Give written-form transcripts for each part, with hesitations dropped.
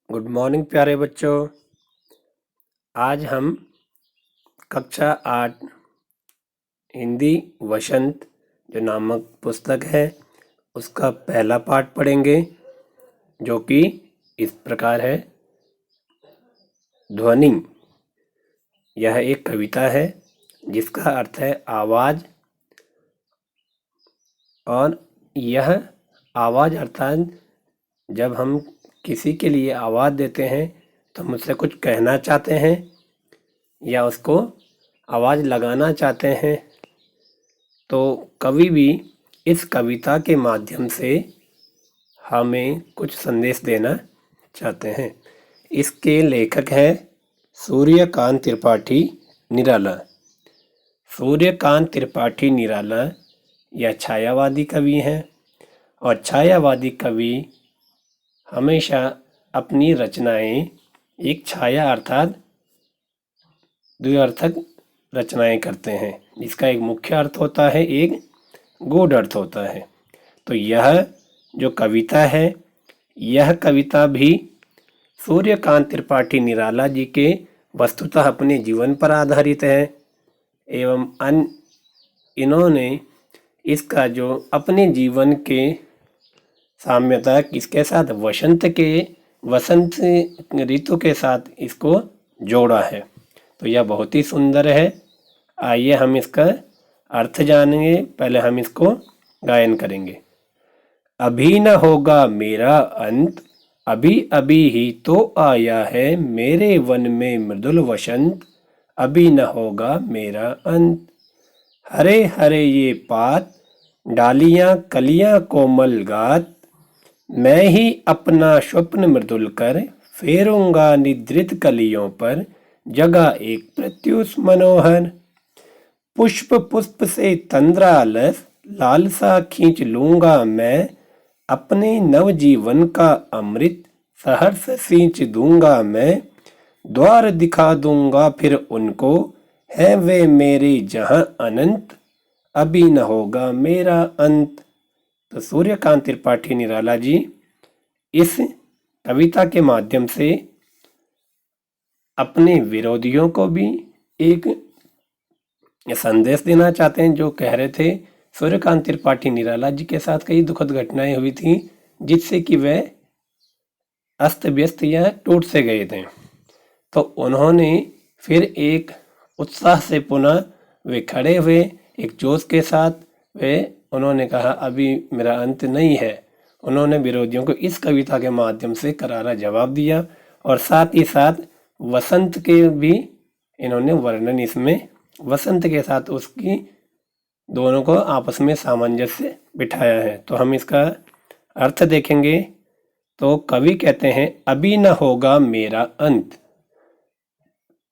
Good morning प्यारे बच्चों। आज हम कक्षा 8 हिंदी वसंत जो नामक पुस्तक है उसका पहला पाठ पढ़ेंगे, जो कि इस प्रकार है। ध्वनि यह एक कविता है जिसका अर्थ है आवाज़, और यह आवाज़ अर्थात जब हम किसी के लिए आवाज़ देते हैं तो हम उससे कुछ कहना चाहते हैं या उसको आवाज़ लगाना चाहते हैं, तो कवि भी इस कविता के माध्यम से हमें कुछ संदेश देना चाहते हैं। इसके लेखक हैं सूर्यकांत त्रिपाठी निराला। सूर्यकांत त्रिपाठी निराला यह छायावादी कवि हैं, और छायावादी कवि हमेशा अपनी रचनाएं एक छाया अर्थात द्व्यर्थक रचनाएं करते हैं, जिसका एक मुख्य अर्थ होता है, एक गूढ़ अर्थ होता है। तो यह जो कविता है, यह कविता भी सूर्यकांत त्रिपाठी निराला जी के वस्तुतः अपने जीवन पर आधारित है, एवं इन्होंने इसका जो अपने जीवन के साम्यता किसके साथ, वसंत ऋतु के साथ इसको जोड़ा है। तो यह बहुत ही सुंदर है। आइए हम इसका अर्थ जानेंगे। पहले हम इसको गायन करेंगे। अभी न होगा मेरा अंत, अभी अभी ही तो आया है मेरे वन में मृदुल वसंत, अभी न होगा मेरा अंत। हरे हरे ये पात, डालियां कलियां कोमल गात, मैं ही अपना स्वप्न मृदुल कर फेरूंगा निद्रित कलियों पर, जगह एक प्रत्युष मनोहर। पुष्प पुष्प से तंद्रालस, लालसा खींच लूंगा मैं, अपने नवजीवन का अमृत सहर्ष सींच दूंगा मैं। द्वार दिखा दूंगा फिर उनको, है वे मेरे जहां अनंत, अभी न होगा मेरा अंत। तो सूर्यकांत त्रिपाठी निराला जी इस कविता के माध्यम से अपने विरोधियों को भी एक संदेश देना चाहते हैं, जो कह रहे थे सूर्यकांत त्रिपाठी निराला जी के साथ कई दुखद घटनाएं हुई थी, जिससे कि वे अस्त व्यस्त या टूट से गए थे। तो उन्होंने फिर एक उत्साह से पुनः वे खड़े हुए, एक जोश के साथ उन्होंने कहा अभी मेरा अंत नहीं है। उन्होंने विरोधियों को इस कविता के माध्यम से करारा जवाब दिया, और साथ ही साथ वसंत के भी इन्होंने वर्णन इसमें वसंत के साथ उसकी दोनों को आपस में सामंजस्य बिठाया है। तो हम इसका अर्थ देखेंगे। तो कवि कहते हैं अभी न होगा मेरा अंत,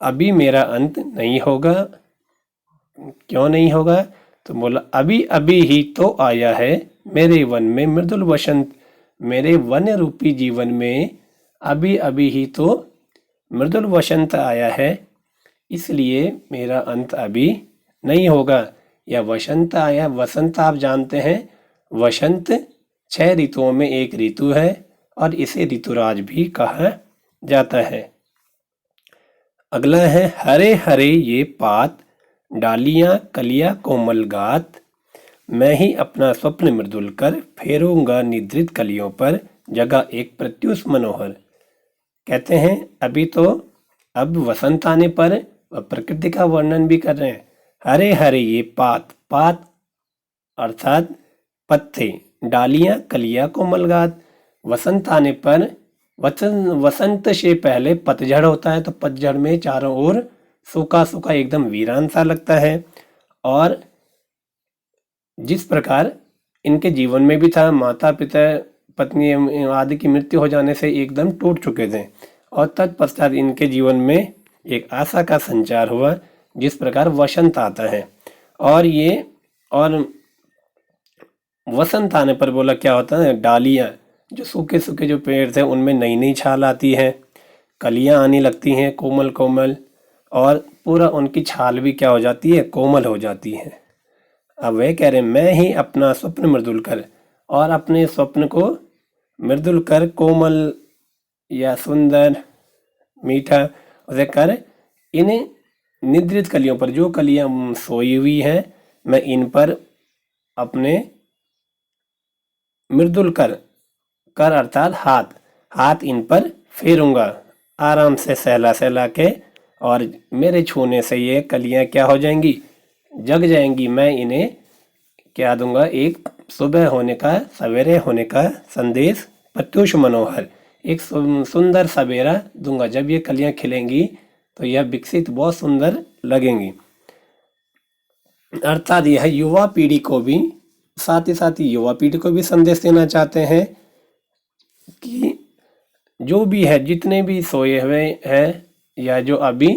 अभी मेरा अंत नहीं होगा। क्यों नहीं होगा? तो बोला अभी अभी ही तो आया है मेरे वन में मृदुल वसंत, मेरे वन रूपी जीवन में अभी अभी ही तो मृदुल वसंत आया है, इसलिए मेरा अंत अभी नहीं होगा। या वसंत आया, वसंत आप जानते हैं, वसंत 6 ऋतुओं में एक ऋतु है, और इसे ऋतुराज भी कहा जाता है। अगला है हरे हरे ये पात, डालियां कलियां कोमल गात, मैं ही अपना स्वप्न मृदुल कर फेरूंगा निद्रित कलियों पर, जगह एक प्रत्युष मनोहर। कहते हैं अभी तो अब वसंत आने पर प्रकृति का वर्णन भी कर रहे हैं। हरे हरे ये पात, पात अर्थात पत्ते, डालियां कलियां कोमल गात। वसंत आने पर वसंत से पहले पतझड़ होता है, तो पतझड़ में चारों ओर सूखा सूखा एकदम वीरान सा लगता है। और जिस प्रकार इनके जीवन में भी था, माता पिता पत्नी आदि की मृत्यु हो जाने से एकदम टूट चुके थे, और तत्पश्चात इनके जीवन में एक आशा का संचार हुआ, जिस प्रकार वसंत आता है। और वसंत आने पर बोला क्या होता है, डालियां जो सूखे सूखे जो पेड़ थे उनमें नई नई छाल आती है, कलियां आने लगती हैं कोमल कोमल, और पूरा उनकी छाल भी क्या हो जाती है, कोमल हो जाती है। अब वे कह रहे मैं ही अपना स्वप्न मृदुल कर, और अपने स्वप्न को मृदुल कर कोमल या सुंदर मीठा उसे कर इन निद्रित कलियों पर, जो कलियां सोई हुई हैं, मैं इन पर अपने मृदुल कर, कर अर्थात हाथ, हाथ इन पर फेरूंगा आराम से सहला सहला के, और मेरे छूने से ये कलियां क्या हो जाएंगी, जग जाएंगी। मैं इन्हें क्या दूंगा, एक सुबह होने का, सवेरे होने का संदेश, प्रत्युष मनोहर, एक सुंदर सवेरा दूंगा। जब ये कलियां खिलेंगी तो यह विकसित बहुत सुंदर लगेंगी। अर्थात यह युवा पीढ़ी को भी, साथ ही युवा पीढ़ी को भी संदेश देना चाहते हैं कि जो भी है, जितने भी सोए हुए हैं या जो अभी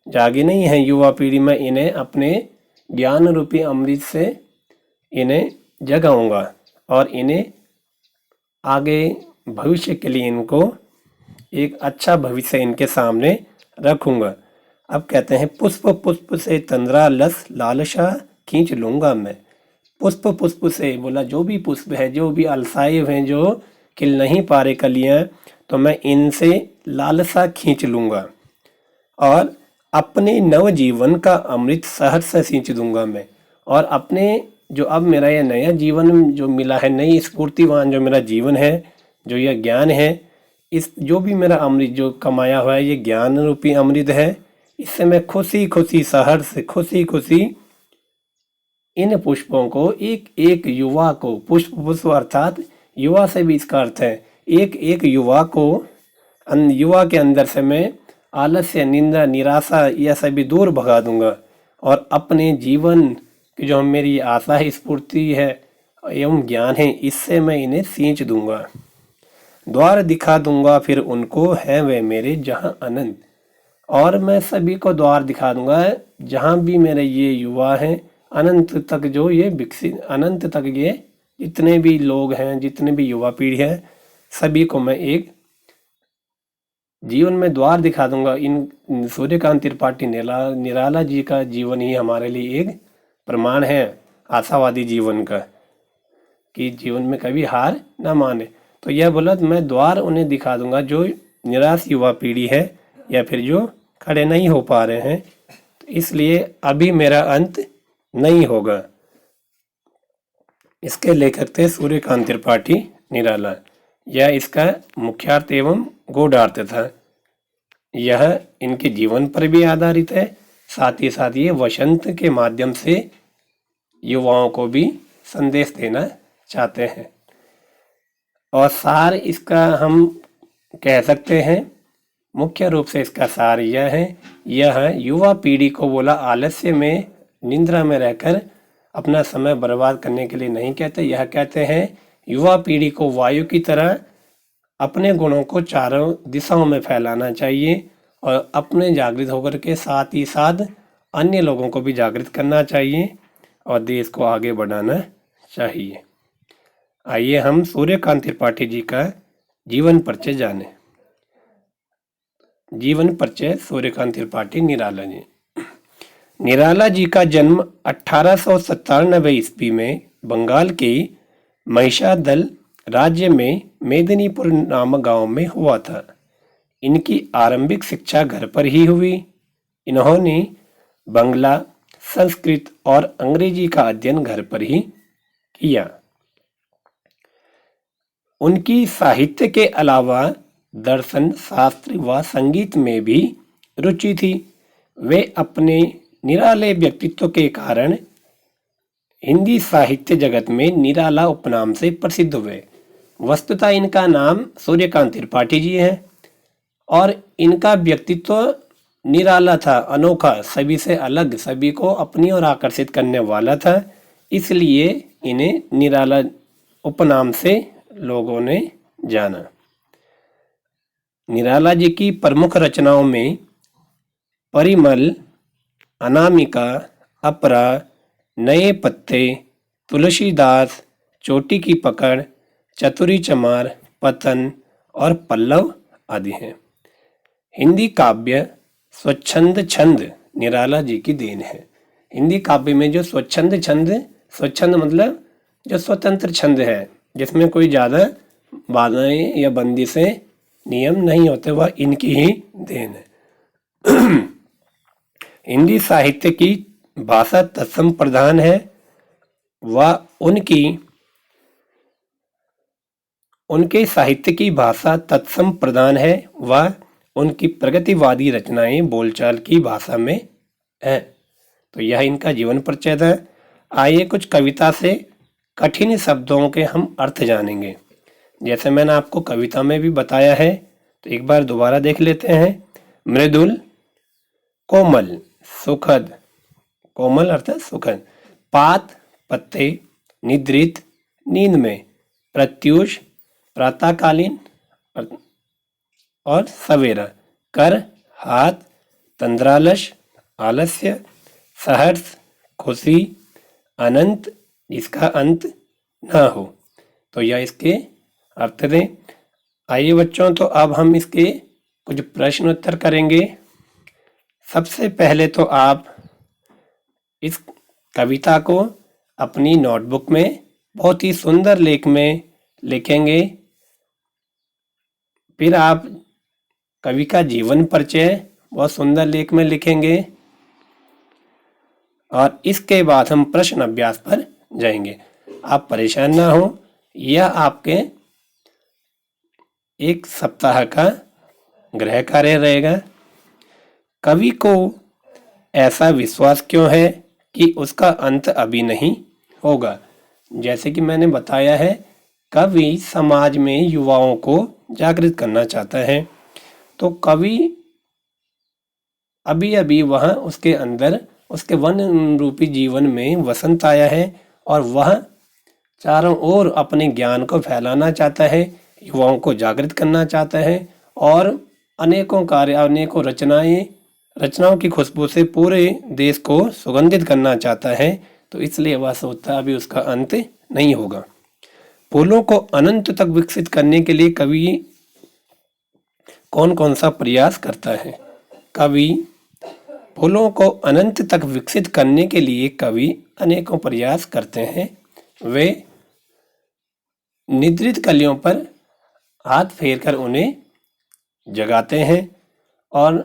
जागे नहीं हैं युवा पीढ़ी, में इन्हें अपने ज्ञान रूपी अमृत से इन्हें जगाऊंगा और इन्हें आगे भविष्य के लिए इनको एक अच्छा भविष्य इनके सामने रखूंगा। अब कहते हैं पुष्प पुष्प से तंद्रा लस लालसा खींच लूंगा मैं। पुष्प पुष्प से बोला, जो भी पुष्प है, जो भी अलसाए हुए हैं, जो खिल नहीं पा रहे कलियां, तो मैं इनसे लालसा खींच लूंगा और अपने नव जीवन का अमृत सहर्ष से सींच दूंगा मैं। और अपने जो अब मेरा यह नया जीवन जो मिला है, नई स्फूर्तिवान जो मेरा जीवन है, जो यह ज्ञान है, इस जो भी मेरा अमृत जो कमाया हुआ है, ये ज्ञान रूपी अमृत है, इससे मैं खुशी खुशी सहर्ष खुशी खुशी इन पुष्पों को एक एक युवा को, पुष्प पुष्प अर्थात युवा से भी इसका अर्थ है, एक एक युवा को, युवा के अंदर से मैं आलस्य, निंदा, निराशा यह सभी दूर भगा दूंगा और अपने जीवन की जो मेरी आशा है, स्फूर्ति है एवं ज्ञान है, इससे मैं इन्हें सींच दूंगा। द्वार दिखा दूंगा फिर उनको, है वे मेरे जहां अनंत। और मैं सभी को द्वार दिखा दूंगा जहां भी मेरे ये युवा हैं, अनंत तक जो ये विकसित, अनंत तक ये जितने भी लोग हैं, जितने भी युवा पीढ़ी है, सभी को मैं एक जीवन में द्वार दिखा दूंगा। इन सूर्यकांत त्रिपाठी निराला जी का जीवन ही हमारे लिए एक प्रमाण है आशावादी जीवन का, कि जीवन में कभी हार ना माने। तो यह बोला, मैं द्वार उन्हें दिखा दूंगा जो निराश युवा पीढ़ी है या फिर जो खड़े नहीं हो पा रहे हैं, तो इसलिए अभी मेरा अंत नहीं होगा। इसके लेखक थे सूर्यकांत त्रिपाठी निराला। यह इसका मुख्यार्थ एवं गूढ़ार्थ था। यह इनके जीवन पर भी आधारित है, साथ ही साथ ये वसंत के माध्यम से युवाओं को भी संदेश देना चाहते हैं। और सार इसका हम कह सकते हैं, मुख्य रूप से इसका सार यह है, यह युवा पीढ़ी को बोला आलस्य में, निंद्रा में रहकर अपना समय बर्बाद करने के लिए नहीं कहते। यह कहते हैं युवा पीढ़ी को वायु की तरह अपने गुणों को चारों दिशाओं में फैलाना चाहिए और अपने जागृत होकर के साथ ही साथ अन्य लोगों को भी जागृत करना चाहिए और देश को आगे बढ़ाना चाहिए। आइए हम सूर्यकांत त्रिपाठी जी का जीवन परिचय जाने। जीवन परिचय सूर्यकांत त्रिपाठी निराला जी। निराला जी का जन्म 1897 ईस्वी में बंगाल के महिषादल राज्य में मेदिनीपुर नामक गांव में हुआ था। इनकी आरंभिक शिक्षा घर पर ही हुई। इन्होंने बंगला, संस्कृत और अंग्रेजी का अध्ययन घर पर ही किया। उनकी साहित्य के अलावा दर्शन, शास्त्र व संगीत में भी रुचि थी। वे अपने निराले व्यक्तित्व के कारण हिंदी साहित्य जगत में निराला उपनाम से प्रसिद्ध हुए। वस्तुतः इनका नाम सूर्यकांत त्रिपाठी जी है और इनका व्यक्तित्व निराला था, अनोखा, सभी से अलग, सभी को अपनी ओर आकर्षित करने वाला था। इसलिए इन्हें निराला उपनाम से लोगों ने जाना। निराला जी की प्रमुख रचनाओं में परिमल, अनामिका, अपरा, नए पत्ते, तुलसीदास, चोटी की पकड़, चतुरी चमार, पतन और पल्लव आदि हैं। हिंदी काव्य स्वच्छंद छंद निराला जी की देन है। हिंदी काव्य में जो स्वच्छंद छंद, स्वच्छंद मतलब जो स्वतंत्र छंद है, जिसमें कोई ज़्यादा बाधाएं या बंदिशें नियम नहीं होते, वह इनकी ही देन है। हिंदी साहित्य की भाषा तत्सम प्रधान है। वह उनके साहित्य की भाषा तत्सम प्रधान है। वह उनकी प्रगतिवादी रचनाएं बोलचाल की भाषा में है। तो यह इनका जीवन परिचय था। आइए कुछ कविता से कठिन शब्दों के हम अर्थ जानेंगे। जैसे मैंने आपको कविता में भी बताया है, तो एक बार दोबारा देख लेते हैं। मृदुल, कोमल, सुखद, कोमल अर्थात सुखद, पात पत्ते, निद्रित नींद में, प्रत्यूष प्रातःकालीन और सवेरा, कर हाथ, तंद्रालश आलस्य, सहर्ष खुशी, अनंत इसका अंत न हो। तो यह इसके अर्थ थे। आइए बच्चों, तो अब हम इसके कुछ प्रश्न उत्तर करेंगे। सबसे पहले तो आप इस कविता को अपनी नोटबुक में बहुत ही सुंदर लेख में लिखेंगे। फिर आप कवि का जीवन परिचय बहुत सुंदर लेख में लिखेंगे और इसके बाद हम प्रश्न अभ्यास पर जाएंगे। आप परेशान ना हो, यह आपके एक सप्ताह का गृह कार्य रहेगा। कवि को ऐसा विश्वास क्यों है कि उसका अंत अभी नहीं होगा? जैसे कि मैंने बताया है, कवि समाज में युवाओं को जागृत करना चाहता है। तो कवि अभी अभी वह उसके अंदर उसके वन रूपी जीवन में वसंत आया है और वह चारों ओर अपने ज्ञान को फैलाना चाहता है, युवाओं को जागृत करना चाहता है और अनेकों कार्य, अनेकों रचनाओं की खुशबू से पूरे देश को सुगंधित करना चाहता है। तो इसलिए वह सोचता अभी उसका अंत नहीं होगा। फूलों को अनंत तक विकसित करने के लिए कवि कौन कौन सा प्रयास करता है? कवि फूलों को अनंत तक विकसित करने के लिए कवि अनेकों प्रयास करते हैं। वे निद्रित कलियों पर हाथ फेरकर उन्हें जगाते हैं और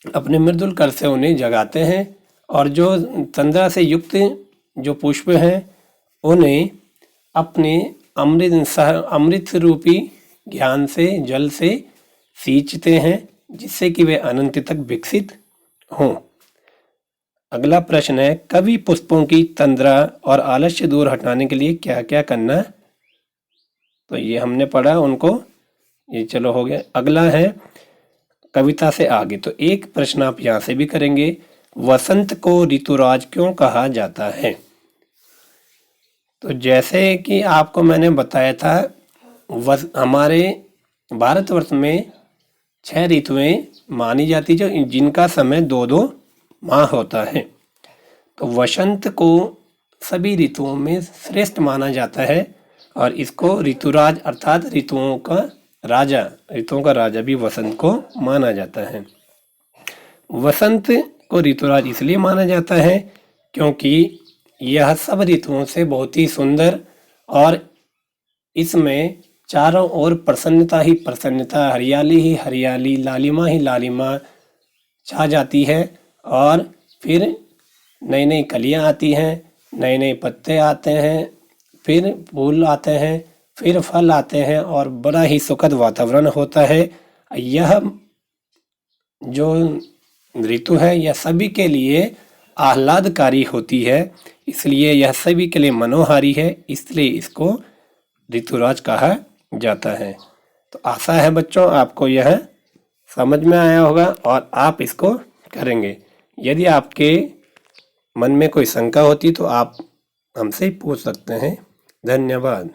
अपने मृदुल कर से उन्हें जगाते हैं और जो तंद्रा से युक्त जो पुष्प हैं उन्हें अपने अमृत रूपी ज्ञान से, जल से सींचते हैं, जिससे कि वे अनंत तक विकसित हों। अगला प्रश्न है, कवि पुष्पों की तंद्रा और आलस्य दूर हटाने के लिए क्या क्या करना? तो ये हमने पढ़ा उनको, ये चलो हो गया। अगला है कविता से आगे, तो एक प्रश्न आप यहाँ से भी करेंगे, वसंत को ऋतुराज क्यों कहा जाता है? तो जैसे कि आपको मैंने बताया था, हमारे भारतवर्ष में 6 ऋतुएं मानी जाती जो जिनका समय 2-2 माह होता है। तो वसंत को सभी ऋतुओं में श्रेष्ठ माना जाता है और इसको ऋतुराज अर्थात ऋतुओं का राजा भी वसंत को माना जाता है। वसंत को ऋतुराज इसलिए माना जाता है क्योंकि यह सब ऋतुओं से बहुत ही सुंदर और इसमें चारों ओर प्रसन्नता ही प्रसन्नता, हरियाली ही हरियाली, लालिमा ही लालिमा छा जाती है और फिर नई नई कलियां आती हैं, नए नए पत्ते आते हैं, फिर फूल आते हैं, फिर फल आते हैं और बड़ा ही सुखद वातावरण होता है। यह जो ऋतु है यह सभी के लिए आह्लादकारी होती है, इसलिए यह सभी के लिए मनोहारी है, इसलिए इसको ऋतुराज कहा जाता है। तो आशा है बच्चों आपको यह समझ में आया होगा और आप इसको करेंगे। यदि आपके मन में कोई शंका होती तो आप हमसे पूछ सकते हैं। धन्यवाद।